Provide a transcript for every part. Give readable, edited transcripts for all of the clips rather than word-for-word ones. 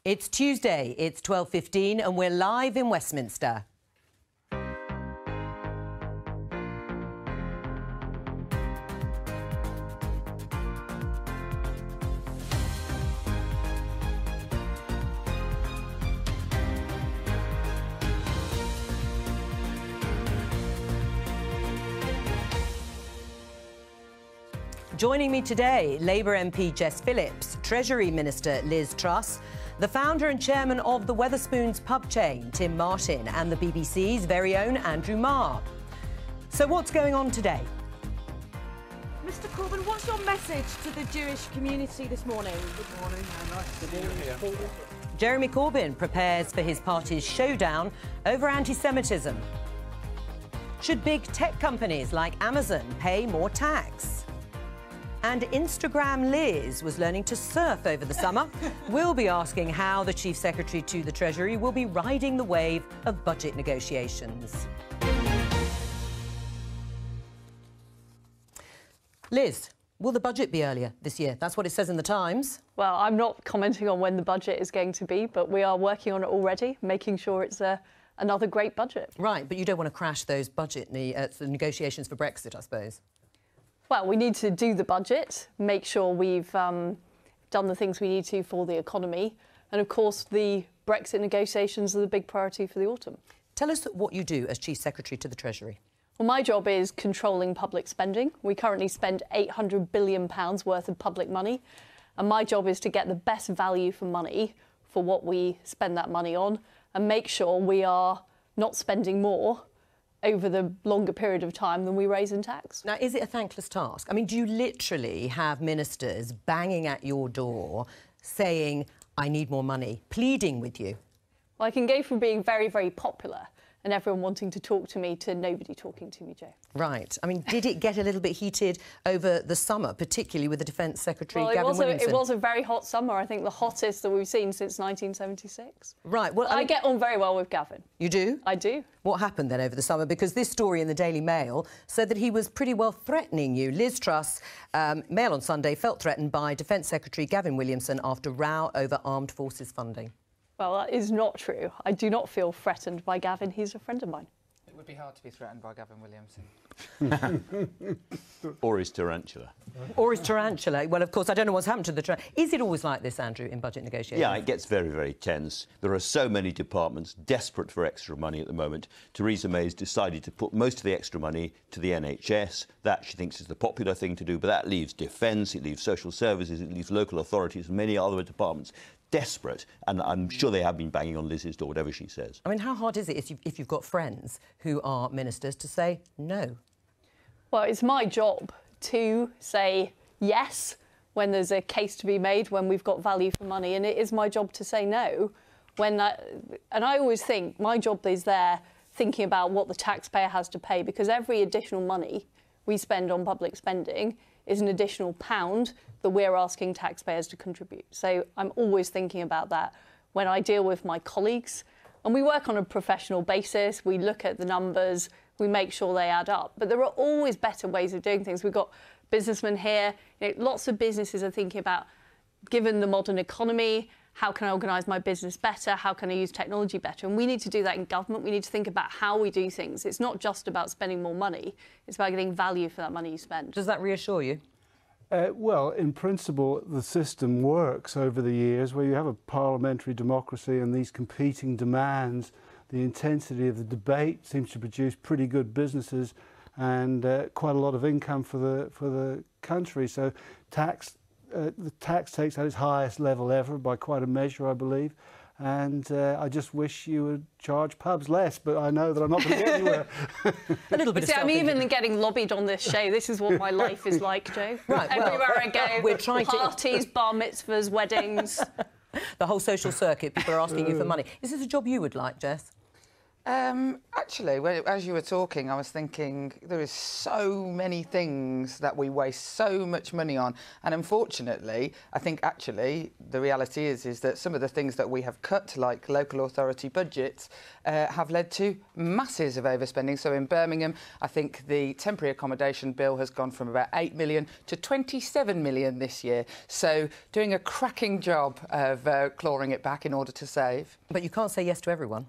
It's Tuesday, it's 12:15 and we're live in Westminster. Joining me today, Labour MP Jess Phillips, Treasury Minister Liz Truss, the founder and chairman of the Wetherspoons pub chain, Tim Martin, and the BBC's very own Andrew Marr. So what's going on today? Mr Corbyn, what's your message to the Jewish community this morning? Good morning, nice to be here. Jeremy Corbyn prepares for his party's showdown over anti-Semitism. Should big tech companies like Amazon pay more tax? And Instagram Liz was learning to surf over the summer. We'll be asking how the Chief Secretary to the Treasury will be riding the wave of budget negotiations. Liz, will the budget be earlier this year? That's what it says in the Times. Well, I'm not commenting on when the budget is going to be, but we are working on it already, making sure it's another great budget. Right, but you don't want to crash those budget negotiations for Brexit, I suppose. Well, we need to do the budget, make sure we've done the things we need to for the economy. And, of course, the Brexit negotiations are the big priority for the autumn. Tell us what you do as Chief Secretary to the Treasury. Well, my job is controlling public spending. We currently spend £800 billion worth of public money. And my job is to get the best value for money for what we spend that money on and make sure we are not spending more over the longer period of time than we raise in tax. Now, is it a thankless task? I mean, do you literally have ministers banging at your door saying, I need more money, pleading with you? Well, I can go from being very, very popular and everyone wanting to talk to me to nobody talking to me, Jo. Right. I mean, did it get a little bit heated over the summer, particularly with the Defence Secretary, Gavin Williamson? It was a very hot summer. I think the hottest that we've seen since 1976. Right. Well, I get on very well with Gavin. You do? I do. What happened then over the summer? Because this story in the Daily Mail said that he was pretty well threatening you. Liz Truss, Mail on Sunday, felt threatened by Defence Secretary Gavin Williamson after row over armed forces funding. Well, that is not true. I do not feel threatened by Gavin. He's a friend of mine. It would be hard to be threatened by Gavin Williamson. Or his tarantula. Or his tarantula. Well, of course, I don't know what's happened to the tarantula. Is it always like this, Andrew, in budget negotiations? Yeah, it gets very, very tense. There are so many departments desperate for extra money at the moment. Theresa May has decided to put most of the extra money to the NHS. That, she thinks, is the popular thing to do, but that leaves defence, it leaves social services, it leaves local authorities and many other departments desperate, and I'm sure they have been banging on Liz's door, whatever she says. I mean, how hard is it if you've got friends who are ministers to say no? Well, it's my job to say yes when there's a case to be made, when we've got value for money, and it is my job to say no when that... And I always think my job is there thinking about what the taxpayer has to pay, because every additional money we spend on public spending is an additional pound that we're asking taxpayers to contribute. So I'm always thinking about that when I deal with my colleagues. And we work on a professional basis. We look at the numbers. We make sure they add up. But there are always better ways of doing things. We've got businessmen here. You know, lots of businesses are thinking about, given the modern economy, how can I organise my business better? How can I use technology better? And we need to do that in government. We need to think about how we do things. It's not just about spending more money. It's about getting value for that money you spend. Does that reassure you? Well, in principle, the system works over the years where you have a parliamentary democracy and these competing demands. The intensity of the debate seems to produce pretty good businesses and quite a lot of income for the country. So the tax takes at its highest level ever by quite a measure, I believe. And I just wish you would charge pubs less, but I know that I'm not going to get anywhere. A little bit. I'm even getting lobbied on this show. This is what my life is like, Jo. Right, well, everywhere I go, we're trying parties, bar mitzvahs, weddings. The whole social circuit, people are asking you for money. Is this a job you would like, Jess? Actually, as you were talking, I was thinking there is so many things that we waste so much money on, and unfortunately, I think actually the reality is that some of the things that we have cut, like local authority budgets, have led to masses of overspending. So in Birmingham, I think the temporary accommodation bill has gone from about 8 million to 27 million this year. So doing a cracking job of clawing it back in order to save. But you can't say yes to everyone.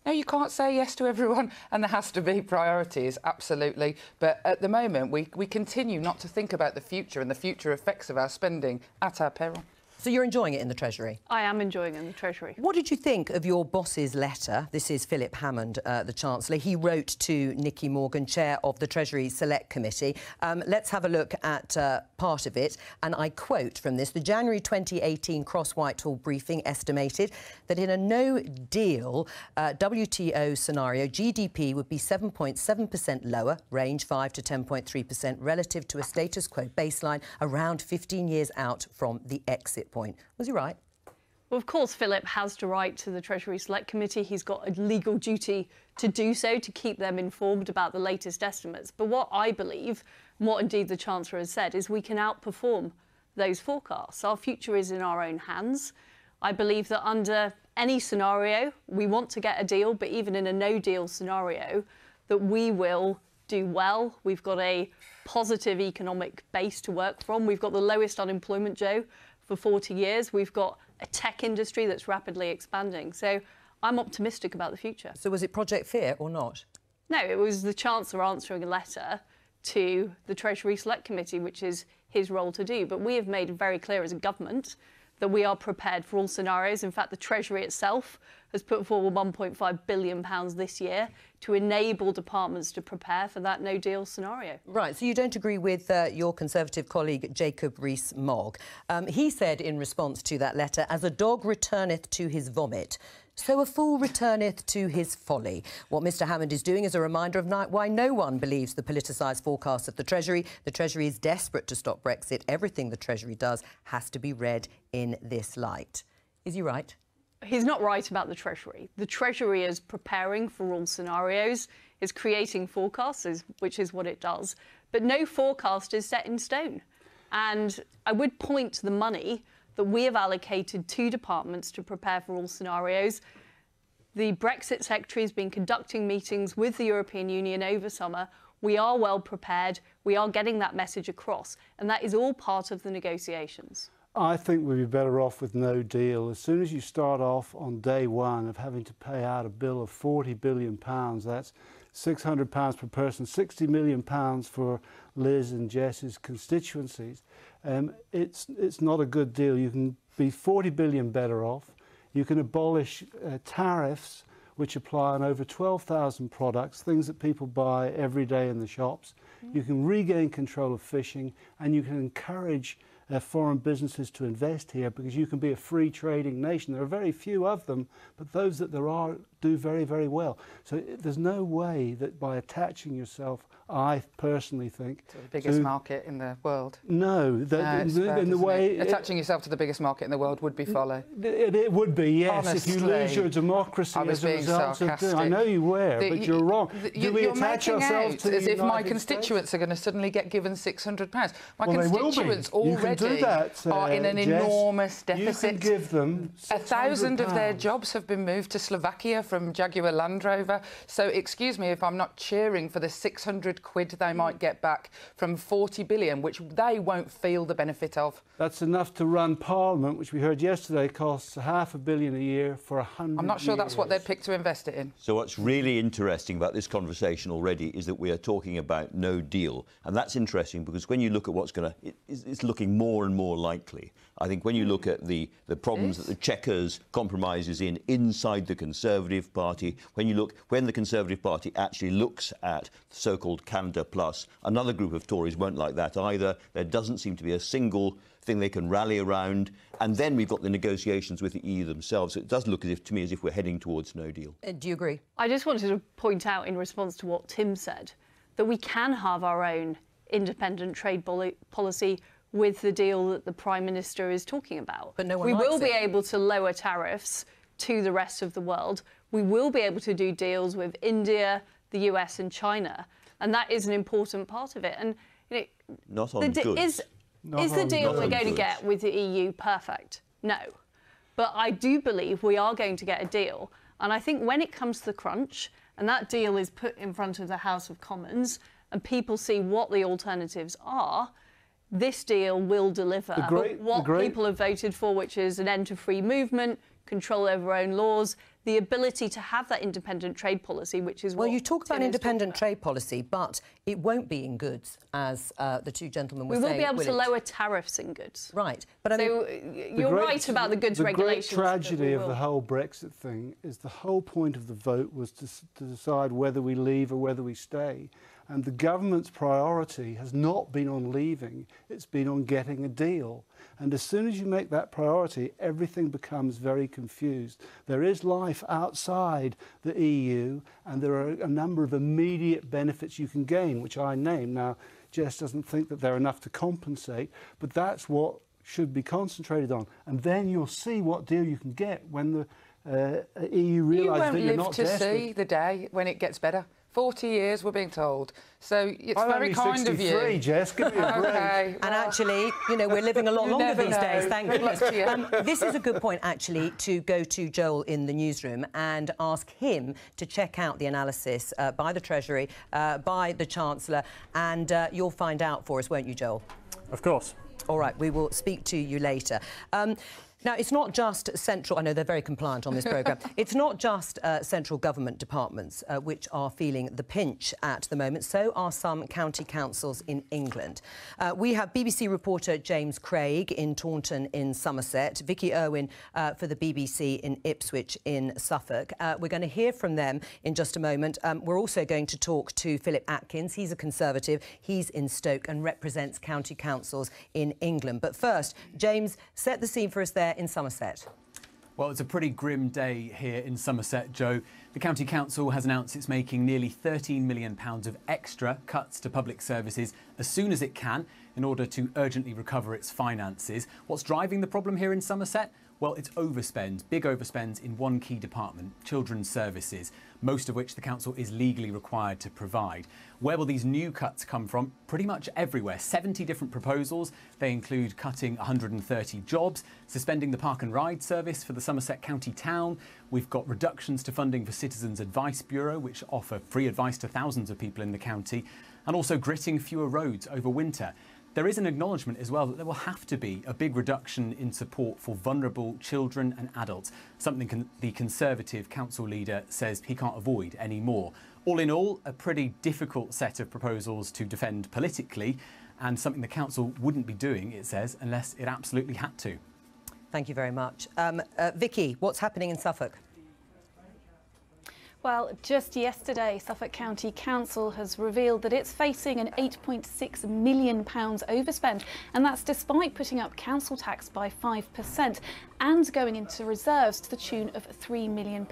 No, you can't say yes to everyone, and there has to be priorities, absolutely. But at the moment, we continue not to think about the future and the future effects of our spending at our peril. So you're enjoying it in the Treasury? I am enjoying it in the Treasury. What did you think of your boss's letter? This is Philip Hammond, the Chancellor. He wrote to Nicky Morgan, Chair of the Treasury Select Committee. Let's have a look at part of it. And I quote from this: the January 2018 Cross-Whitehall briefing estimated that in a no-deal WTO scenario, GDP would be 7.7% lower, range 5 to 10.3%, relative to a status quo baseline around 15 years out from the exit point. Was he right? Well, of course, Philip has to write to the Treasury Select Committee. He's got a legal duty to do so, to keep them informed about the latest estimates. But what I believe, and what indeed the Chancellor has said, is we can outperform those forecasts. Our future is in our own hands. I believe that under any scenario, we want to get a deal, but even in a no-deal scenario, that we will do well. We've got a positive economic base to work from. We've got the lowest unemployment, Joe, for 40 years. We've got a tech industry that's rapidly expanding. So I'm optimistic about the future. So was it Project Fear or not? No, it was the Chancellor answering a letter to the Treasury Select Committee, which is his role to do. But we have made it very clear as a government that we are prepared for all scenarios. In fact, the Treasury itself has put forward £1.5 billion this year to enable departments to prepare for that no-deal scenario. Right, so you don't agree with your Conservative colleague Jacob Rees-Mogg. He said in response to that letter, as a dog returneth to his vomit, so a fool returneth to his folly. What Mr Hammond is doing is a reminder of why no one believes the politicised forecasts of the Treasury. The Treasury is desperate to stop Brexit. Everything the Treasury does has to be read in this light. Is he right? He's not right about the Treasury. The Treasury is preparing for all scenarios, is creating forecasts, which is what it does. But no forecast is set in stone. And I would point to the money that we have allocated to departments to prepare for all scenarios. The Brexit Secretary has been conducting meetings with the European Union over summer. We are well prepared. We are getting that message across. And that is all part of the negotiations. I think we'd be better off with no deal. As soon as you start off on day one of having to pay out a bill of £40 billion, that's £600 per person, £60 million for Liz and Jess's constituencies. It's not a good deal. You can be 40 billion better off. You can abolish tariffs which apply on over 12,000 products, things that people buy every day in the shops. You can regain control of fishing, and you can encourage foreign businesses to invest here, because you can be a free trading nation. There are very few of them, but those that there are do very, very well. So there's no way that by attaching yourself, I personally think, to the biggest market in the world. No, in the way attaching yourself to the biggest market in the world would be folly. It would be, yes. Honestly, if you lose your democracy as a result of doing. I know you were, but you're wrong. Do we attach ourselves to as if my constituents are going to suddenly get given £600? My constituents already are in an enormous deficit. You can give them £600. 1,000 of their jobs have been moved to Slovakia from Jaguar Land Rover. So excuse me if I'm not cheering for the 600 quid they might get back from 40 billion, which they won't feel the benefit of. That's enough to run Parliament, which we heard yesterday costs £500 million a year for 100 years. I'm not sure that's what they'd pick to invest it in. So what's really interesting about this conversation already is that we are talking about no deal. And that's interesting because when you look at what's going to... It's looking more and more likely. I think when you look at the problems that the Chequers compromise is inside the Conservative Party, when the Conservative Party actually looks at so-called Canada Plus, another group of Tories won't like that either. There doesn't seem to be a single thing they can rally around. And then we've got the negotiations with the EU themselves. So it does look to me as if we're heading towards no deal. Do you agree? I just wanted to point out in response to what Tim said, that we can have our own independent trade policy with the deal that the Prime Minister is talking about. But no one we likes will it. be able to lower tariffs to the rest of the world. we will be able to do deals with India, the US and China. And that is an important part of it. And you know, not on goods. Is the deal we're going to get with the EU perfect? No. But I do believe we are going to get a deal. And I think when it comes to the crunch, and that deal is put in front of the House of Commons, and people see what the alternatives are, this deal will deliver what people have voted for, which is an end to free movement, control over our own laws, the ability to have that independent trade policy, which is what... Well, you talk about independent trade policy, but it won't be in goods, as the two gentlemen were saying. We will be able to lower tariffs in goods. Right. But I mean, you're right about the goods regulations. The great tragedy of the whole Brexit thing is the whole point of the vote was to decide whether we leave or whether we stay. And the government's priority has not been on leaving, it's been on getting a deal. And as soon as you make that priority, everything becomes very confused. There is life outside the EU, and there are a number of immediate benefits you can gain, which I name. Now, Jess doesn't think that they're enough to compensate, but that's what should be concentrated on. And then you'll see what deal you can get when the EU realise that you're not desperate. You won't live to see the day when it gets better. 40 years, we're being told. So it's very kind of you. I'm only 63, Jess. Give me a break. Okay, and actually, you know, we're living a lot longer these days, thank goodness. you. This is a good point, actually, to go to Joel in the newsroom and ask him to check out the analysis by the Treasury, by the Chancellor, and you'll find out for us, won't you, Joel? Of course. All right, we will speak to you later. Now, it's not just central... I know they're very compliant on this programme. It's not just central government departments which are feeling the pinch at the moment. So are some county councils in England. We have BBC reporter James Craig in Taunton in Somerset, Vicky Irwin for the BBC in Ipswich in Suffolk. We're going to hear from them in just a moment. We're also going to talk to Philip Atkins. He's a Conservative. He's in Stoke and represents county councils in England. But first, James, set the scene for us there in Somerset. Well, it's a pretty grim day here in Somerset, Joe. The County Council has announced it's making nearly £13 million of extra cuts to public services as soon as it can in order to urgently recover its finances. What's driving the problem here in Somerset? Well, it's overspend, big overspends in one key department, children's services, most of which the council is legally required to provide. Where will these new cuts come from? Pretty much everywhere. 70 different proposals. They include cutting 130 jobs, suspending the park and ride service for the Somerset County Town. We've got reductions to funding for Citizens Advice Bureau, which offer free advice to thousands of people in the county, and also gritting fewer roads over winter. There is an acknowledgement as well that there will have to be a big reduction in support for vulnerable children and adults, something the Conservative council leader says he can't avoid anymore. All in all, a pretty difficult set of proposals to defend politically, and something the council wouldn't be doing, it says, unless it absolutely had to. Thank you very much. Vicky, what's happening in Suffolk? Well, just yesterday, Suffolk County Council has revealed that it's facing an £8.6 million overspend, and that's despite putting up council tax by 5% and going into reserves to the tune of £3 million.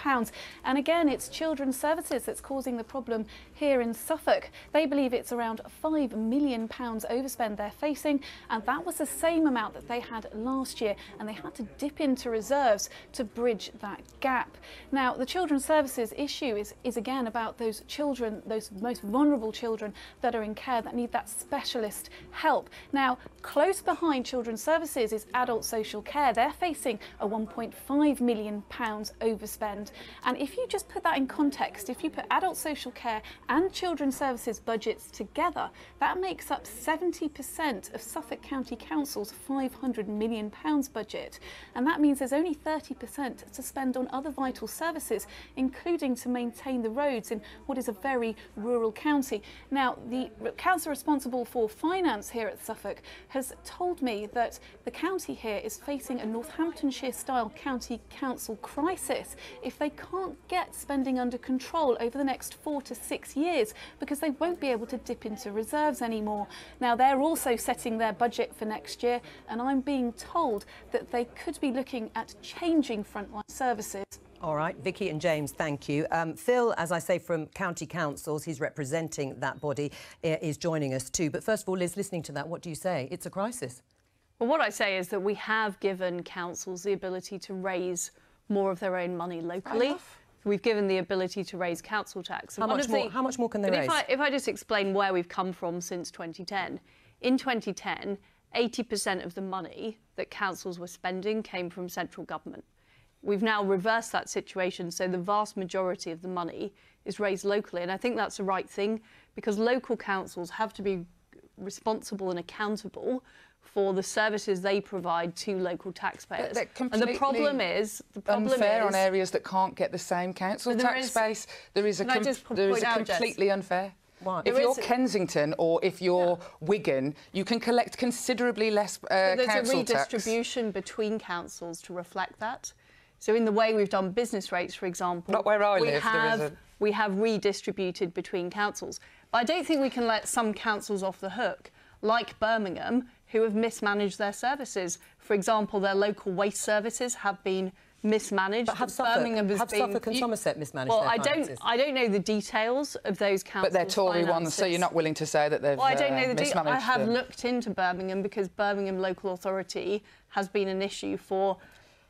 And again, it's children's services that's causing the problem here in Suffolk. They believe it's around £5 million overspend they're facing, and that was the same amount that they had last year, and they had to dip into reserves to bridge that gap. Now, the children's services issue is again about those children, those most vulnerable children that are in care that need that specialist help. Now, close behind children's services is adult social care. They're facing a £1.5 million overspend. And if you just put that in context, if you put adult social care and children's services budgets together, that makes up 70% of Suffolk County Council's £500 million budget. And that means there's only 30% to spend on other vital services, including to maintain the roads in what is a very rural county. Now, the council responsible for finance here at Suffolk has told me that the county here is facing a Northamptonshire-style county council crisis if they can't get spending under control over the next 4 to 6 years, because they won't be able to dip into reserves anymore. Now, they're also setting their budget for next year, and I'm being told that they could be looking at changing frontline services. All right, Vicky and James, thank you. Phil, as I say, from County Councils, he's representing that body, is joining us too. But first of all, Liz, listening to that, what do you say? It's a crisis. Well, what I say is that we have given councils the ability to raise more of their own money locally. we've given the ability to raise council tax. And How much more can they raise? If I just explain where we've come from since 2010. In 2010, 80% of the money that councils were spending came from central government. We've now reversed that situation, so the vast majority of the money is raised locally. And I think that's the right thing, because local councils have to be responsible and accountable for the services they provide to local taxpayers. And the problem is unfair on areas that can't get the same council tax base. There is completely unfair. Why? If you're Kensington or if you're Wigan, you can collect considerably less council tax. There's a redistribution between councils to reflect that. So in the way we've done business rates, for example, not where I live, we have redistributed between councils. But I don't think we can let some councils off the hook, like Birmingham, who have mismanaged their services. For example, their local waste services have been mismanaged. But have Suffolk and Somerset mismanaged their finances? I don't know the details of those councils' But they're Tory finances. ones, so you're not willing to say that they've I don't know the mismanaged I have them. looked into Birmingham, because Birmingham Local Authority has been an issue for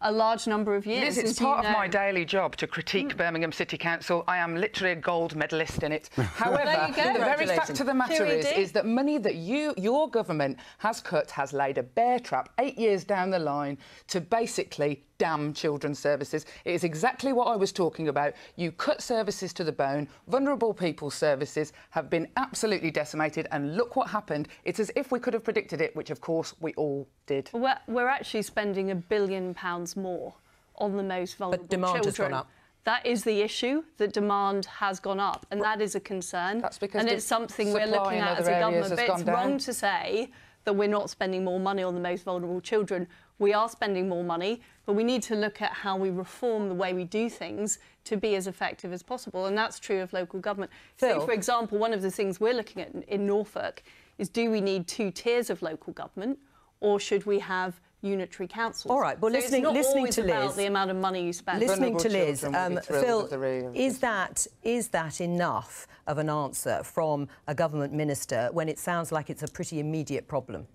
a large number of years. Liz, it's part of my daily job to critique Birmingham City Council. I am literally a gold medalist in it. However, the very fact of the matter is that money that your government has cut has laid a bear trap 8 years down the line to basically damn children's services. It is exactly what I was talking about. You cut services to the bone. Vulnerable people's services have been absolutely decimated, and look what happened. It's as if we could have predicted it, which of course we all did. We're actually spending £1 billion more on the most vulnerable but demand children. Has gone up. That is the issue, that demand has gone up, and that is a concern. That's because and it's something we're looking at as a government. But it's wrong to say that we're not spending more money on the most vulnerable children. We are spending more money, but we need to look at how we reform the way we do things to be as effective as possible, and that's true of local government. Phil? So, for example, one of the things we're looking at in Norfolk is, do we need 2 tiers of local government, or should we have unitary councils? All right, well, so listening it's not always to Liz, about the amount of money you spend. Listening to Liz, Phil, is that enough of an answer from a government minister when it sounds like it's a pretty immediate problem?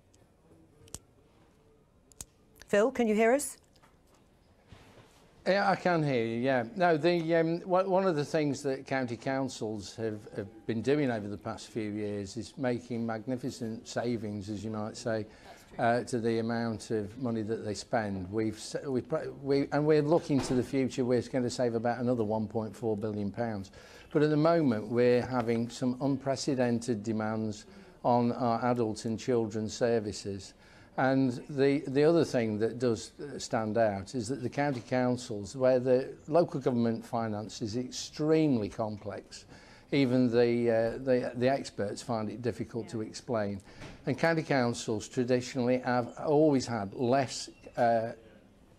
Phil, can you hear us? Yeah, I can hear you, yeah. No, one of the things that county councils have been doing over the past few years is making magnificent savings, as you might say, to the amount of money that they spend. And we're looking to the future. We're going to save about another £1.4 billion. But at the moment, we're having some unprecedented demands on our adult and children's services. And the other thing that does stand out is that the county councils, where the local government finance is extremely complex, even the experts find it difficult to explain. And county councils traditionally have always had less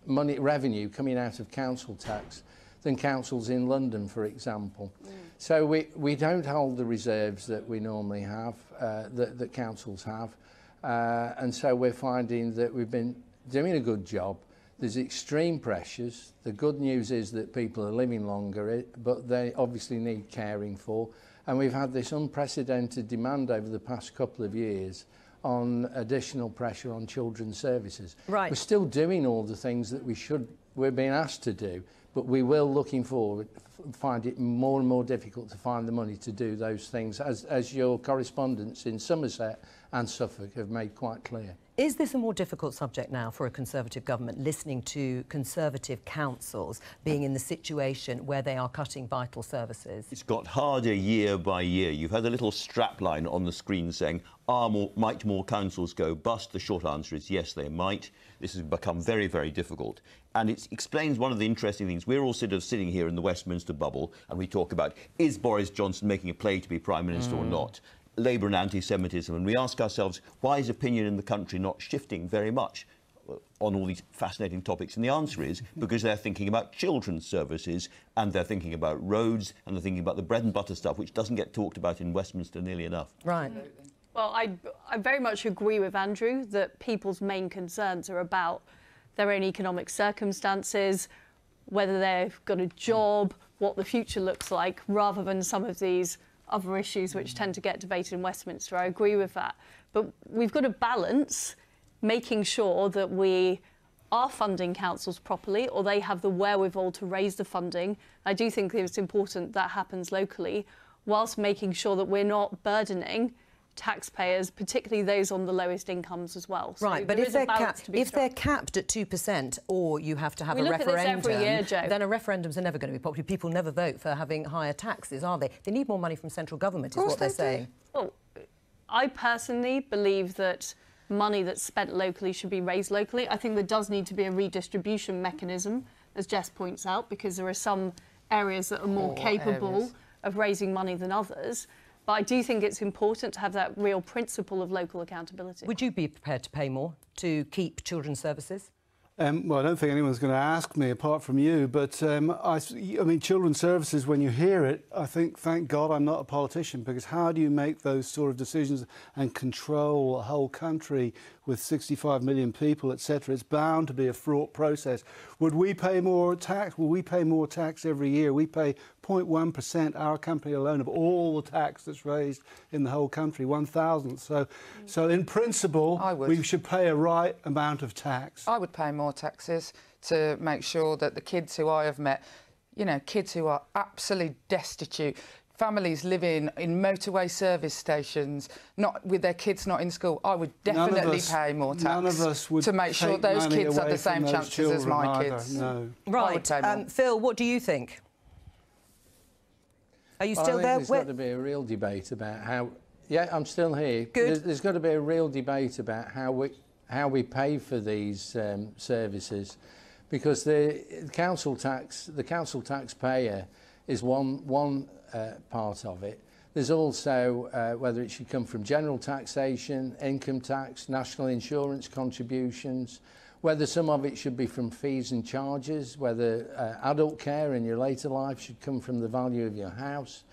revenue coming out of council tax than councils in London, for example. So we don't hold the reserves that we normally have, that councils have. And so we're finding that we've been doing a good job. There's extreme pressures. The good news is that people are living longer, but they obviously need caring for. And we've had this unprecedented demand over the past couple of years on additional pressure on children's services. Right. We're still doing all the things that we're being asked to do, but we will, looking forward, find it more and more difficult to find the money to do those things, as your correspondents in Somerset and Suffolk have made quite clear. Is this a more difficult subject now for a Conservative government, listening to Conservative councils being in the situation where they are cutting vital services? It's got harder year by year. You've had a little strapline on the screen saying, might more councils go bust? The short answer is yes, they might. This has become very, very difficult. And it explains one of the interesting things. We're all sitting here in the Westminster bubble, and we talk about, is Boris Johnson making a play to be Prime Minister or not? Labour and anti-Semitism, and we ask ourselves, why is opinion in the country not shifting very much on all these fascinating topics? And the answer is because they're thinking about children's services, and they're thinking about roads, and they're thinking about the bread and butter stuff, which doesn't get talked about in Westminster nearly enough. Right. Well, I very much agree with Andrew that people's main concerns are about their own economic circumstances, whether they've got a job, what the future looks like, rather than some of these other issues which tend to get debated in Westminster. I agree with that. But we've got to balance making sure that we are funding councils properly, or they have the wherewithal to raise the funding. I do think it's important that happens locally, whilst making sure that we're not burdening taxpayers, particularly those on the lowest incomes as well. So right, but if they're capped at 2%, or you have to have a referendum, every year, Joe. then a referendums are never going to be popular. People never vote for having higher taxes, are they? They need more money from central government, is what they're saying. Well, I personally believe that money that's spent locally should be raised locally. I think there does need to be a redistribution mechanism, as Jess points out, because there are some areas that are more capable of raising money than others. But I do think it's important to have that real principle of local accountability. Would you be prepared to pay more to keep children's services? Well, I don't think anyone's going to ask me apart from you, but I mean, children's services, when you hear it, I think, thank God I'm not a politician, because how do you make those sort of decisions and control a whole country with 65 million people, etc.? It's bound to be a fraught process. Would we pay more tax? Will we pay more tax every year? We pay 0.1%, our company alone, of all the tax that's raised in the whole country, 1,000th. So in principle, we should pay a right amount of tax. I would pay more taxes to make sure that the kids who I have met, you know, kids who are absolutely destitute, families living in motorway service stations, not with their kids not in school, I would definitely pay more tax to make sure those kids have the same chances as my kids. No. Right, Phil, what do you think? Are you still there? There's got to be a real debate about how... Yeah, I'm still here. Good. There's got to be a real debate about how we pay for these services, because the council taxpayer is one part of it. There's also whether it should come from general taxation, income tax, national insurance contributions, whether some of it should be from fees and charges, whether adult care in your later life should come from the value of your house.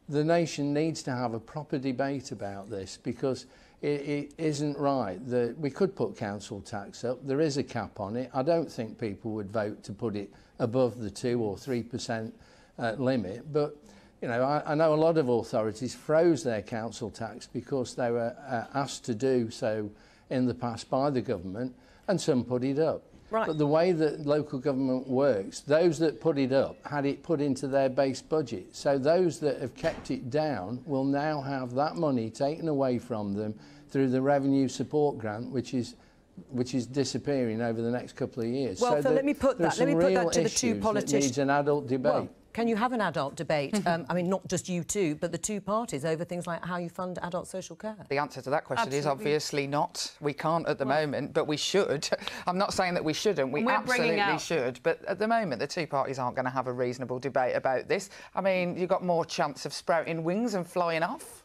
The nation needs to have a proper debate about this, because it isn't right that we could put council tax up. There is a cap on it. I don't think people would vote to put it above the 2 or 3% limit, but you know, I know a lot of authorities froze their council tax because they were asked to do so in the past by the government, and some put it up. Right. But the way that local government works, those that put it up had it put into their base budget. So those that have kept it down will now have that money taken away from them through the revenue support grant, which is disappearing over the next couple of years. Well, so let me put that to the two politicians. Needs an adult debate. Well, can you have an adult debate? I mean, not just you two, but the two parties over things like how you fund adult social care? The answer to that question is obviously not. We can't at the moment, but we should. I'm not saying that we shouldn't. We absolutely should. But at the moment, the two parties aren't going to have a reasonable debate about this. I mean, you've got more chance of sprouting wings and flying off.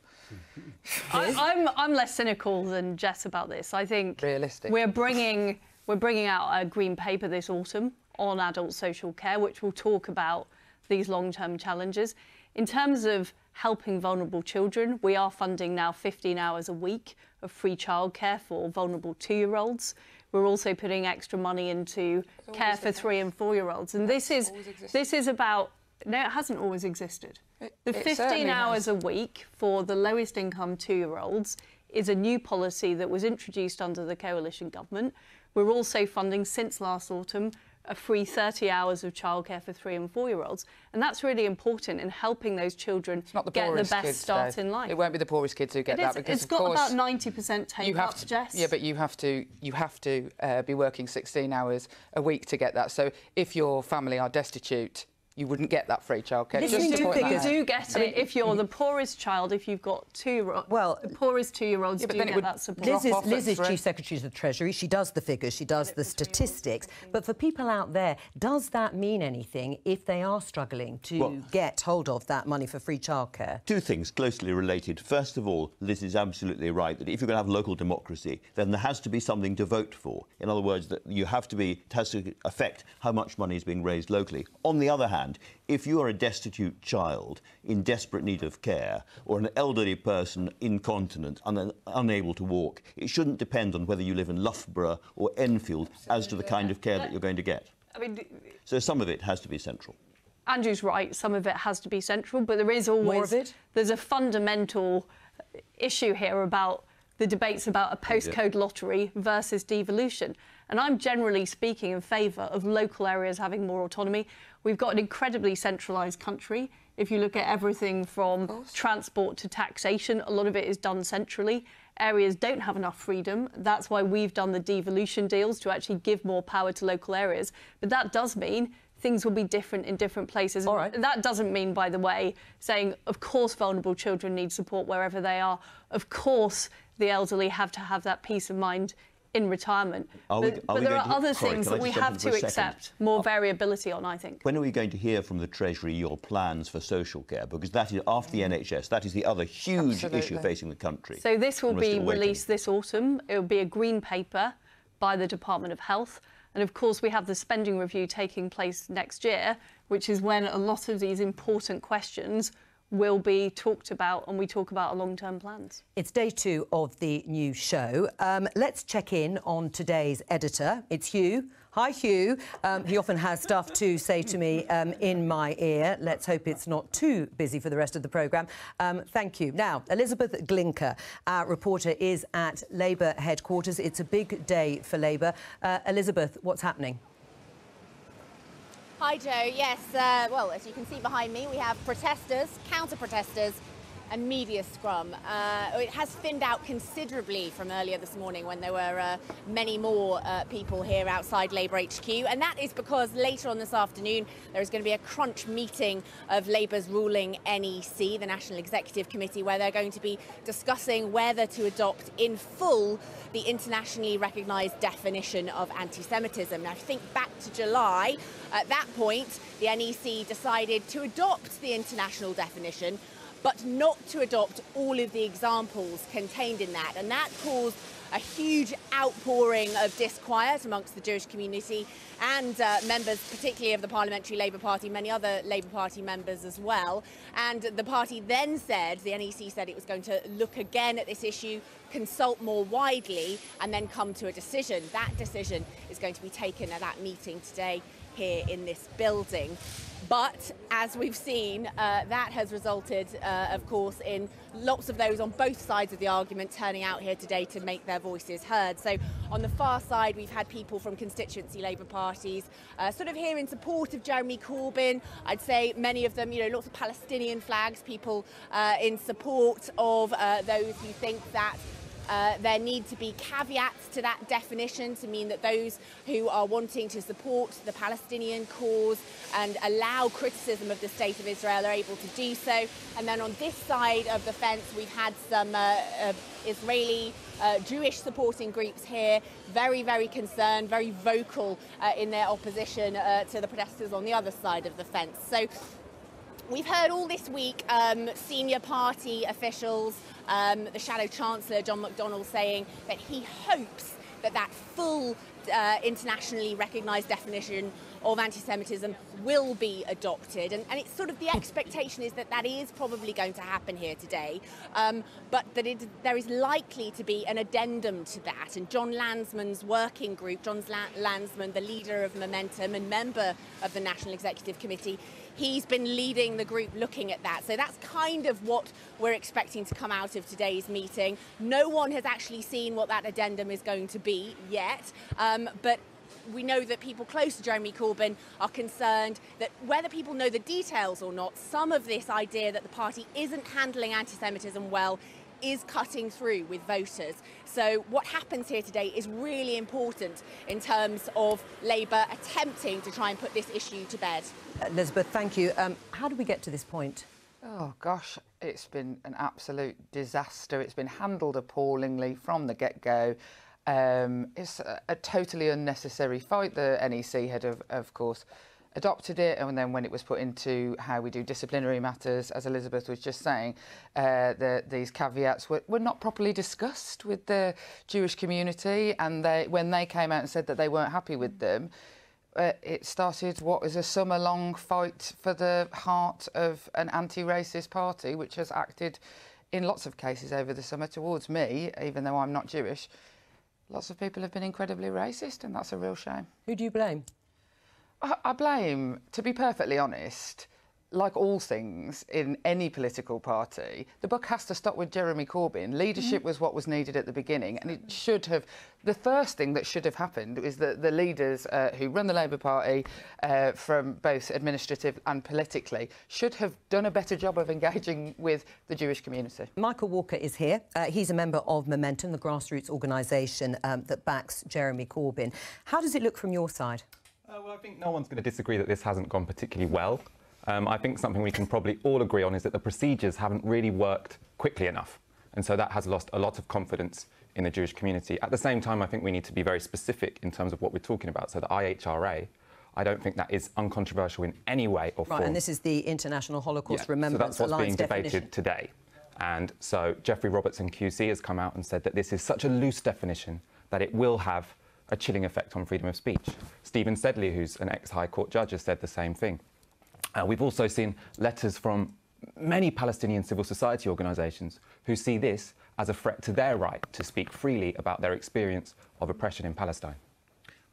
I'm less cynical than Jess about this. I think realistic. We're bringing out a green paper this autumn on adult social care, which will talk about these long-term challenges. In terms of helping vulnerable children, we are funding now 15 hours a week of free childcare for vulnerable 2-year-olds. We're also putting extra money into care for 3- and 4-year-olds. And this is about... No, it hasn't always existed. The 15 hours a week for the lowest income 2-year-olds is a new policy that was introduced under the coalition government. We're also funding, since last autumn, a free 30 hours of childcare for 3- and 4-year-olds. And that's really important in helping those children get the best start in life. It won't be the poorest kids who get that, because it's got about 90% take-up, Jess. Yeah, but you have to be working 16 hours a week to get that. So if your family are destitute, you wouldn't get that free childcare. You do get it if you're the poorest child, if you've got the poorest 2-year-olds do get that support. Liz is Chief Secretary of the Treasury. She does the figures, she does the statistics. But for people out there, does that mean anything if they are struggling to get hold of that money for free childcare? Two things closely related. First of all, Liz is absolutely right that if you're going to have local democracy, then there has to be something to vote for. In other words, that it has to affect how much money is being raised locally. On the other hand, if you are a destitute child in desperate need of care, or an elderly person incontinent and unable to walk, it shouldn't depend on whether you live in Loughborough or Enfield as to the kind of care that you're going to get. So some of it has to be central. Andrew's right, some of it has to be central, but there is always... More of it? There's a fundamental issue here about the debates about a postcode lottery versus devolution. And I'm generally speaking in favour of local areas having more autonomy. We've got an incredibly centralised country. If you look at everything from transport to taxation, a lot of it is done centrally. Areas don't have enough freedom. That's why we've done the devolution deals to actually give more power to local areas. But that does mean things will be different in different places. All right. And that doesn't mean, by the way, saying, of course, vulnerable children need support wherever they are. Of course, the elderly have to have that peace of mind in retirement. But there are other things that we have to accept more variability on, I think. When are we going to hear from the Treasury your plans for social care? Because that is, after the NHS, that is the other huge issue facing the country. So this will be released this autumn. It will be a green paper by the Department of Health. And of course, we have the spending review taking place next year, which is when a lot of these important questions will be talked about, and we talk about our long-term plans. It's day 2 of the new show. Let's check in on today's editor. It's Hugh. Hi, Hugh. He often has stuff to say to me in my ear. Let's hope it's not too busy for the rest of the programme. Thank you. Now, Elizabeth Glinker, our reporter, is at Labour headquarters. It's a big day for Labour. Elizabeth, what's happening? Hi, Joe. Yes, well, as you can see behind me, we have protesters, counter-protesters and media scrum. It has thinned out considerably from earlier this morning when there were many more people here outside Labour HQ. And that is because later on this afternoon, there is going to be a crunch meeting of Labour's ruling NEC, the National Executive Committee, where they're going to be discussing whether to adopt in full the internationally recognised definition of anti-Semitism. Now, if you think back to July, at that point, the NEC decided to adopt the international definition, but not to adopt all of the examples contained in that. And that caused a huge outpouring of disquiet amongst the Jewish community and members, particularly of the Parliamentary Labour Party, many other Labour Party members as well. And the party then said, the NEC said it was going to look again at this issue, consult more widely, and then come to a decision. That decision is going to be taken at that meeting today here in this building. But as we've seen, that has resulted, of course, in lots of those on both sides of the argument turning out here today to make their voices heard. So on the far side, we've had people from constituency Labour parties sort of here in support of Jeremy Corbyn. I'd say many of them, you know, lots of Palestinian flags, people in support of those who think that there need to be caveats to that definition to mean that those who are wanting to support the Palestinian cause and allow criticism of the State of Israel are able to do so. And then on this side of the fence, we've had some Israeli Jewish supporting groups here, very, very concerned, very vocal in their opposition to the protesters on the other side of the fence. So we've heard all this week senior party officials, the Shadow Chancellor, John McDonnell, saying that he hopes that that full internationally recognised definition of anti-Semitism will be adopted. And it's sort of the expectation is that that is probably going to happen here today, but that there is likely to be an addendum to that. And John Landsman's working group, John Landsman, the leader of Momentum and member of the National Executive Committee, he's been leading the group looking at that. So that's kind of what we're expecting to come out of today's meeting. No one has actually seen what that addendum is going to be yet, but we know that people close to Jeremy Corbyn are concerned that whether people know the details or not, some of this idea that the party isn't handling anti-Semitism well is cutting through with voters. So what happens here today is really important in terms of Labour attempting to try and put this issue to bed. Elizabeth, thank you. How did we get to this point? Oh, gosh, it's been an absolute disaster. It's been handled appallingly from the get-go. It's a totally unnecessary fight. The NEC had, of course, adopted it, and then when it was put into how we do disciplinary matters, as Elizabeth was just saying, these caveats were not properly discussed with the Jewish community, and when they came out and said that they weren't happy with them, it started what is a summer-long fight for the heart of an anti-racist party, which has acted in lots of cases over the summer towards me, even though I'm not Jewish. Lots of people have been incredibly racist, and that's a real shame. Who do you blame? I blame, to be perfectly honest, like all things in any political party, the buck has to stop with Jeremy Corbyn. Leadership was what was needed at the beginning, and it should have... The first thing that should have happened is that the leaders who run the Labour Party, from both administrative and politically, should have done a better job of engaging with the Jewish community. Michael Walker is here. He's a member of Momentum, the grassroots organisation that backs Jeremy Corbyn. How does it look from your side? Well, I think no one's going to disagree that this hasn't gone particularly well. I think something we can probably all agree on is that the procedures haven't really worked quickly enough. And so that has lost a lot of confidence in the Jewish community. At the same time, I think we need to be very specific in terms of what we're talking about. So the IHRA, I don't think that is uncontroversial in any way or form. Right, and this is the International Holocaust Remembrance so that's what's Alliance being debated definition. today. And so Jeffrey Robertson QC has come out and said that this is such a loose definition that it will have a chilling effect on freedom of speech. Stephen Sedley, who's an ex-High Court judge, has said the same thing. We've also seen letters from many Palestinian civil society organisations who see this as a threat to their right to speak freely about their experience of oppression in Palestine.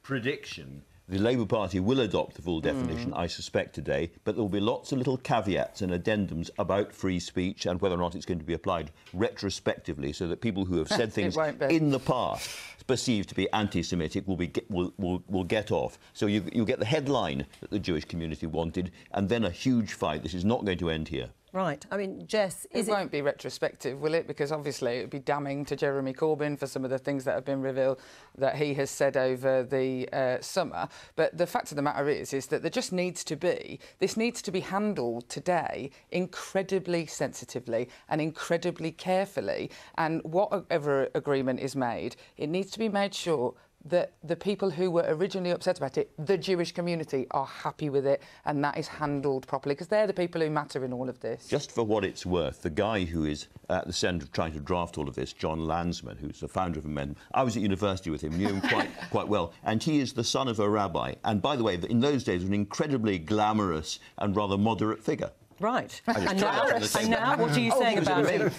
Prediction. The Labour Party will adopt the full definition, I suspect, today, but there will be lots of little caveats and addendums about free speech and whether or not it's going to be applied retrospectively, so that people who have said things in the past perceived to be anti-Semitic will get off. So you get the headline that the Jewish community wanted, and then a huge fight. This is not going to end here. Right. I mean, Jess, it won't be retrospective, will it? Because obviously it would be damning to Jeremy Corbyn for some of the things that have been revealed that he has said over the summer. But the fact of the matter is that there just needs to be... This needs to be handled today incredibly sensitively and incredibly carefully. And whatever agreement is made, it needs to be made sure that the people who were originally upset about it, the Jewish community, are happy with it, and that is handled properly, because they're the people who matter in all of this. Just for what it's worth, the guy who is at the centre of trying to draft all of this, John Landsman, who's the founder of Momentum, I was at university with him, knew him quite well, and he is the son of a rabbi. And by the way, in those days, an incredibly glamorous and rather moderate figure. Right. And now, what are you saying about him?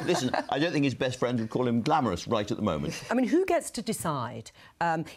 Listen, I don't think his best friend would call him glamorous right at the moment. I mean, who gets to decide?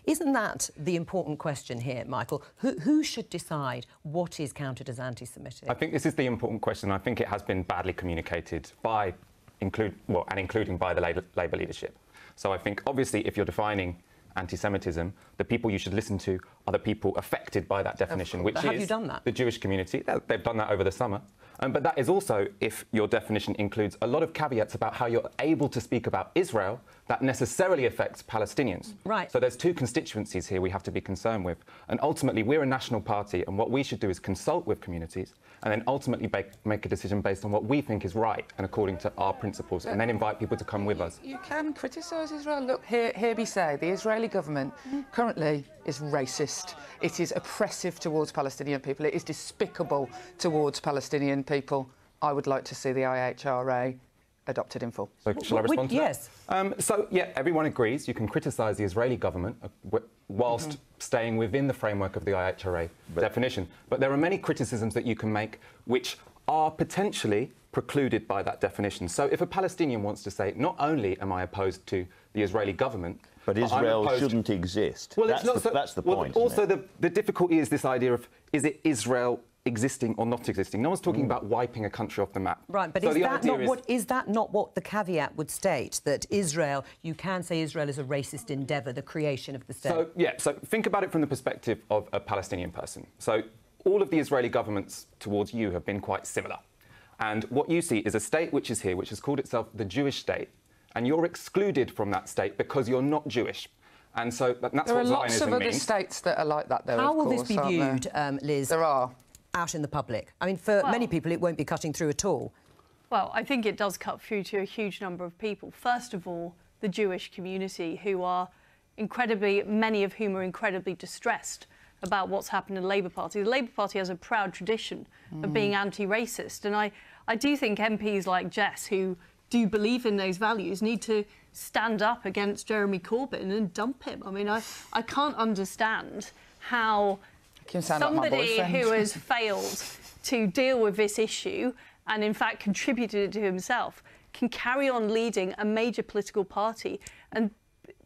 Isn't that the important question here, Michael? Who should decide what is counted as anti-Semitic? I think this is the important question. I think it has been badly communicated by, including by the Labour leadership. So I think, obviously, if you're defining anti-Semitism, the people you should listen to are the people affected by that definition, which is the Jewish community. They've done that over the summer. But that is also if your definition includes a lot of caveats about how you're able to speak about Israel that necessarily affects Palestinians. Right. So there's two constituencies here we have to be concerned with. And ultimately, we're a national party, and what we should do is consult with communities and then ultimately make a decision based on what we think is right and according to our principles, and then invite people to come with us. You can criticise Israel. Look, here we say the Israeli government currently is racist. It is oppressive towards Palestinian people. It is despicable towards Palestinian people. I would like to see the IHRA adopted in full. So shall I respond to that? Yes. So, yeah, everyone agrees you can criticise the Israeli government whilst staying within the framework of the IHRA definition. But there are many criticisms that you can make which are potentially precluded by that definition. So if a Palestinian wants to say, not only am I opposed to the Israeli government, but Israel shouldn't exist. Well, that's the point. Also, the difficulty is this idea of, is it Israel existing or not existing? No one's talking about wiping a country off the map. Right, but so is that not what the caveat would state, that Israel, you can say Israel is a racist endeavour, the creation of the state? So, yeah, so think about it from the perspective of a Palestinian person. So all of the Israeli governments towards you have been quite similar. And what you see is a state which is here, which has called itself the Jewish state, and you're excluded from that state because you're not Jewish. And so that's what Zionism means. There are lots of other states that are like that, though, How will this be viewed, Liz? There are. Out in the public? I mean, for many people, it won't be cutting through at all. Well, I think it does cut through to a huge number of people. First of all, the Jewish community, who are many of whom are incredibly distressed about what's happened in the Labour Party. The Labour Party has a proud tradition of being anti-racist, and I do think MPs like Jess, who do believe in those values, need to stand up against Jeremy Corbyn and dump him. I mean, I can't understand how somebody who has failed to deal with this issue and, in fact, contributed it to himself can carry on leading a major political party and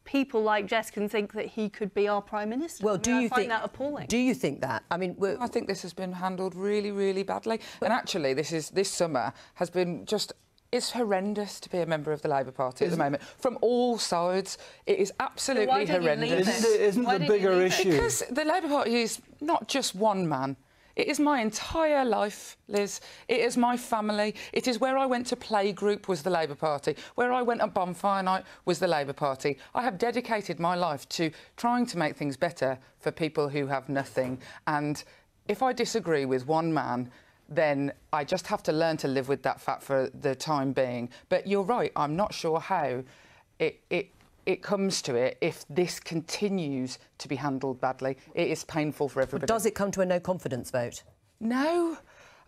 people like Jess can think that he could be our Prime Minister. Well, I find that appalling. Do you think that? I mean, I think this has been handled really, really badly. And actually, this summer has been just... It's horrendous to be a member of the Labour Party at the moment. From all sides, it is absolutely horrendous. Isn't the bigger issue? Because the Labour Party is not just one man. It is my entire life, Liz. It is my family. It is where I went to playgroup was the Labour Party. Where I went on bonfire night was the Labour Party. I have dedicated my life to trying to make things better for people who have nothing. And if I disagree with one man, then I just have to learn to live with that fact for the time being. But you're right, I'm not sure how it comes to it if this continues to be handled badly. It is painful for everybody. But does it come to a no-confidence vote? No.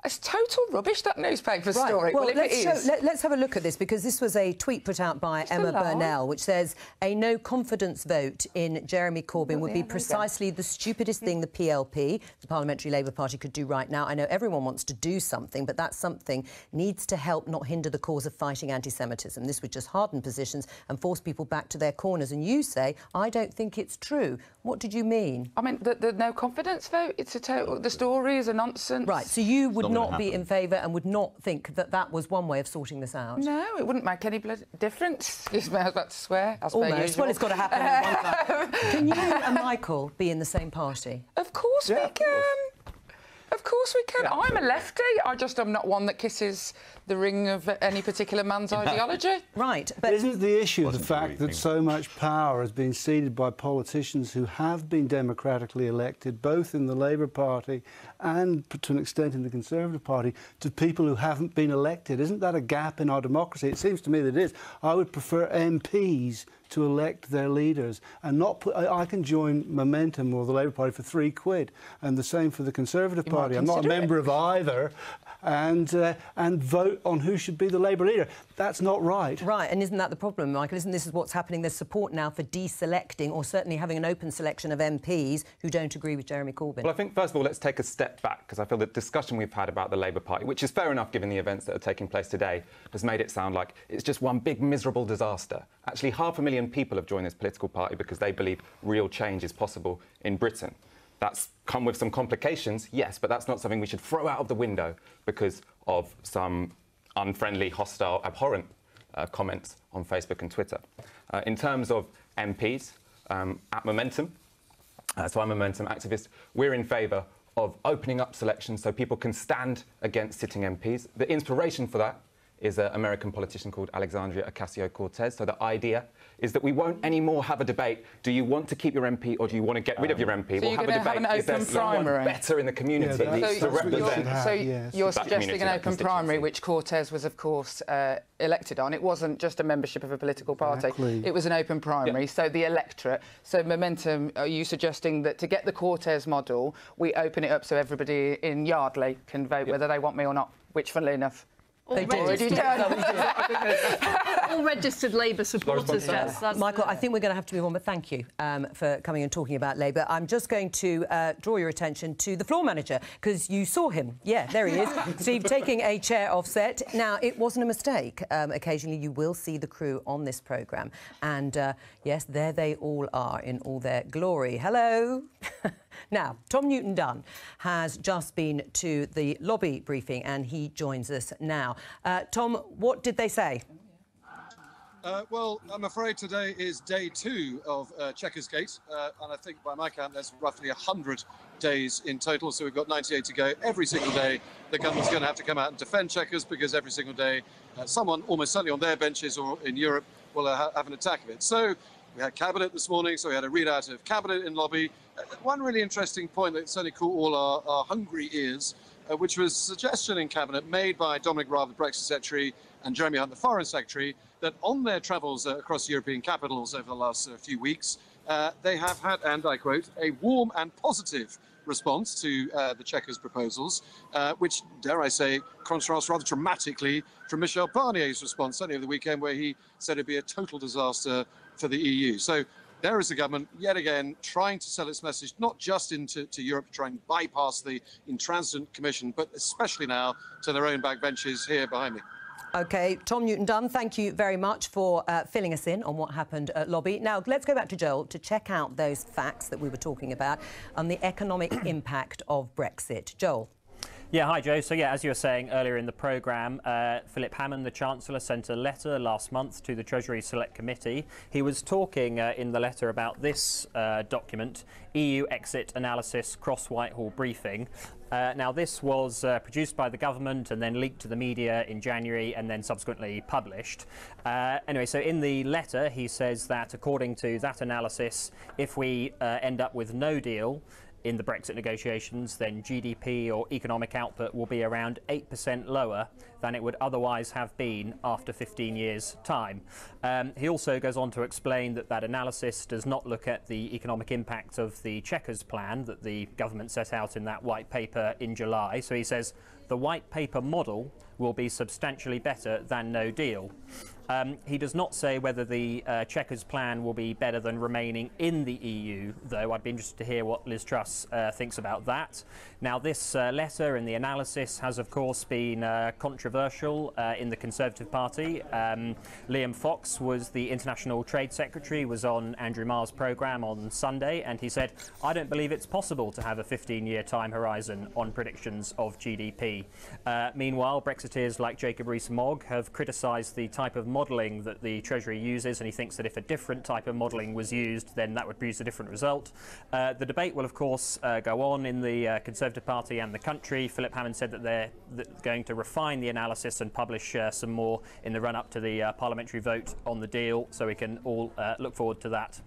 It's total rubbish, that newspaper story. Well, if let's have a look at this, because this was a tweet put out by Emma Burnell, which says a no-confidence vote in Jeremy Corbyn would be precisely the stupidest thing the PLP, the Parliamentary Labour Party, could do right now. I know everyone wants to do something, but that something needs to help, not hinder the cause of fighting anti-Semitism. This would just harden positions and force people back to their corners. And you say, I don't think it's true. What did you mean? I mean, the no-confidence vote, it's a total... The story is a nonsense. Right, so you would not be in favour and would not think that that was one way of sorting this out? No, it wouldn't make any difference. Excuse me, I was about to swear. Almost. Well, it's got to happen at one time. Can you and Michael be in the same party? Of course we can. Of course we can. I'm a lefty. I'm not one that kisses the ring of any particular man's ideology. Right, but... Isn't the issue the fact that so much power has been ceded by politicians who have been democratically elected, both in the Labour Party and, to an extent, in the Conservative Party, to people who haven't been elected? Isn't that a gap in our democracy? It seems to me that it is. I would prefer MPs to elect their leaders and not put... I can join Momentum or the Labour Party for £3, and the same for the Conservative Party. I'm not a member of either, and vote on who should be the Labour leader. That's not right. Right, and isn't that the problem, Michael? Isn't this what's happening? There's support now for deselecting, or certainly having an open selection of MPs who don't agree with Jeremy Corbyn. Well, I think, first of all, let's take a step back, because I feel the discussion we've had about the Labour Party, which is fair enough given the events that are taking place today, has made it sound like it's just one big miserable disaster. Actually, 500,000 people have joined this political party because they believe real change is possible in Britain. That's come with some complications, yes, but that's not something we should throw out of the window because of some unfriendly, hostile, abhorrent comments on Facebook and Twitter. In terms of MPs, at Momentum, so I'm a Momentum activist, we're in favour of opening up selections so people can stand against sitting MPs. The inspiration for that is an American politician called Alexandria Ocasio-Cortez. So the idea is that we won't anymore have a debate, do you want to keep your MP or do you want to get rid of your MP? So we'll have a debate, is there someone better in the community to represent So you're suggesting an open primary, which Cortez was, of course, elected on. It wasn't just a membership of a political party. It was an open primary, so the electorate. So Momentum, are you suggesting that to get the Cortez model, we open it up so everybody in Yardley can vote whether they want me or not, which, funnily enough, All registered Labour supporters, Jess. Michael, I think we're going to have to move on, but thank you for coming and talking about Labour. I'm just going to draw your attention to the floor manager, because you saw him. Yeah, there he is. Steve taking a chair off set. Now, it wasn't a mistake. Occasionally you will see the crew on this programme. And, yes, there they all are in all their glory. Hello. Now, Tom Newton-Dunn has just been to the lobby briefing and he joins us now. Tom, what did they say? Well, I'm afraid today is day 2 of Chequers Gate, and I think by my count there's roughly 100 days in total, so we've got 98 to go. Every single day the government's going to have to come out and defend Chequers, because every single day someone, almost certainly on their benches or in Europe, will have an attack of it. So we had Cabinet this morning, so we had a readout of Cabinet in lobby. One really interesting point that certainly caught all our hungry ears, which was a suggestion in Cabinet made by Dominic Raab, the Brexit Secretary, and Jeremy Hunt, the Foreign Secretary, that on their travels across European capitals over the last few weeks, they have had, and I quote, a warm and positive response to the Chequers proposals, which, dare I say, contrasts rather dramatically from Michel Barnier's response, certainly over the weekend, where he said it'd be a total disaster for the EU. So there is the government, yet again, trying to sell its message, not just into Europe, to try and bypass the Intransigent Commission, but especially now to their own backbenches here behind me. OK, Tom Newton-Dunn, thank you very much for filling us in on what happened at Lobby. Now, let's go back to Joel to check out those facts that we were talking about on the economic impact of Brexit. Joel. Yeah, hi, Joe. So, yeah, as you were saying earlier in the programme, Philip Hammond, the Chancellor, sent a letter last month to the Treasury Select Committee. He was talking in the letter about this document, EU Exit Analysis Cross-Whitehall Briefing. Now, this was produced by the government and then leaked to the media in January and then subsequently published. Anyway, so in the letter, he says that according to that analysis, if we end up with no deal in the Brexit negotiations, then GDP or economic output will be around 8% lower than it would otherwise have been after 15 years' time. He also goes on to explain that that analysis does not look at the economic impact of the Chequers plan that the government set out in that white paper in July. So he says the white paper model will be substantially better than no deal. He does not say whether the Chequers plan will be better than remaining in the EU, though. I'd be interested to hear what Liz Truss thinks about that. Now, this letter and the analysis has, of course, been controversial in the Conservative Party. Liam Fox was the International Trade Secretary, was on Andrew Marr's programme on Sunday, and he said, I don't believe it's possible to have a 15-year time horizon on predictions of GDP. Meanwhile, Brexiteers like Jacob Rees-Mogg have criticised the type of modelling that the Treasury uses, and he thinks that if a different type of modelling was used, then that would produce a different result. The debate will, of course, go on in the Conservative Party and the country. Philip Hammond said that they're going to refine the analysis and publish some more in the run-up to the parliamentary vote on the deal, so we can all look forward to that.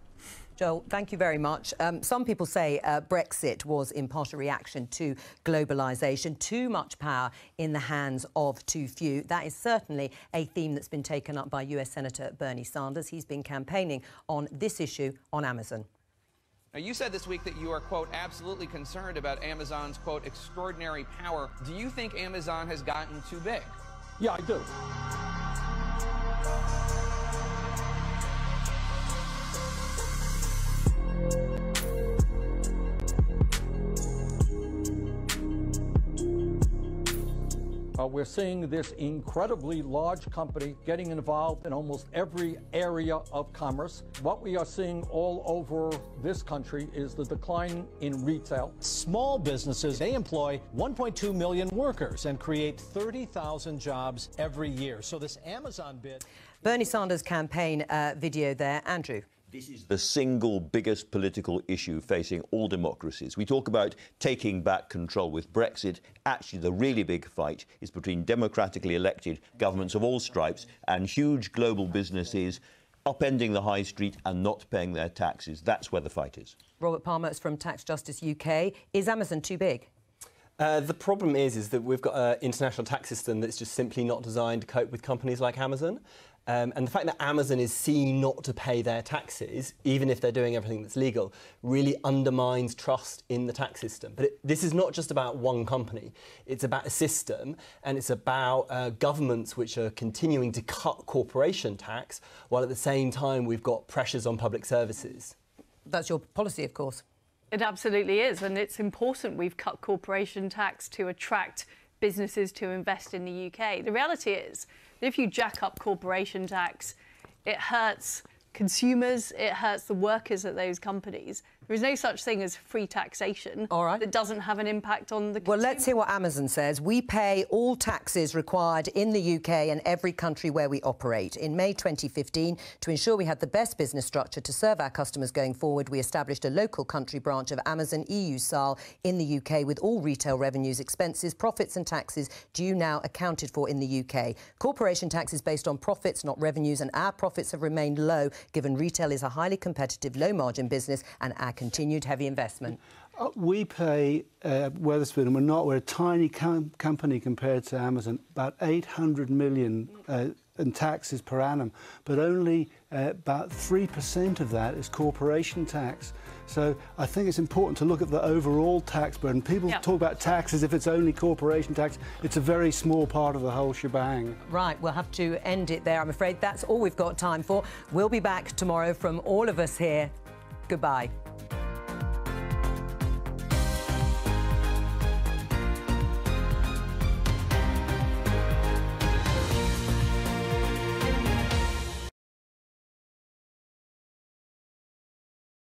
Joel, thank you very much. Some people say Brexit was in part a reaction to globalisation, too much power in the hands of too few. That is certainly a theme that's been taken up by US Senator Bernie Sanders. He's been campaigning on this issue on Amazon. Now, you said this week that you are, quote, absolutely concerned about Amazon's, quote, extraordinary power. Do you think Amazon has gotten too big? Yeah, I do. We're seeing this incredibly large company getting involved in almost every area of commerce. What we are seeing all over this country is the decline in retail. Small businesses, they employ 1.2 million workers and create 30,000 jobs every year. So this Amazon bid... Bernie Sanders' campaign video there. Andrew. This is the single biggest political issue facing all democracies. We talk about taking back control with Brexit. Actually, the really big fight is between democratically elected governments of all stripes and huge global businesses upending the high street and not paying their taxes. That's where the fight is. Robert Palmer is from Tax Justice UK. Is Amazon too big? The problem is that we've got an international tax system that's just simply not designed to cope with companies like Amazon. And the fact that Amazon is seen not to pay their taxes, even if they're doing everything that's legal, really undermines trust in the tax system. But this is not just about one company. It's about a system, and it's about governments which are continuing to cut corporation tax, while at the same time we've got pressures on public services. That's your policy, of course. It absolutely is, and it's important we've cut corporation tax to attract businesses to invest in the UK. The reality is that if you jack up corporation tax, it hurts consumers, it hurts the workers at those companies. There is no such thing as free taxation that doesn't have an impact on the consumer. Well, let's hear what Amazon says. We pay all taxes required in the UK and every country where we operate. In May 2015, to ensure we had the best business structure to serve our customers going forward, we established a local country branch of Amazon EU-style in the UK with all retail revenues, expenses, profits and taxes due now accounted for in the UK. Corporation tax is based on profits, not revenues, and our profits have remained low, given retail is a highly competitive, low-margin business and our continued heavy investment. We pay Wetherspoon, and we're a tiny company compared to Amazon, about 800 million in taxes per annum, but only about 3% of that is corporation tax. So I think it's important to look at the overall tax burden. People talk about tax as if it's only corporation tax. It's a very small part of the whole shebang. Right, we'll have to end it there, I'm afraid. That's all we've got time for. We'll be back tomorrow from all of us here. Goodbye.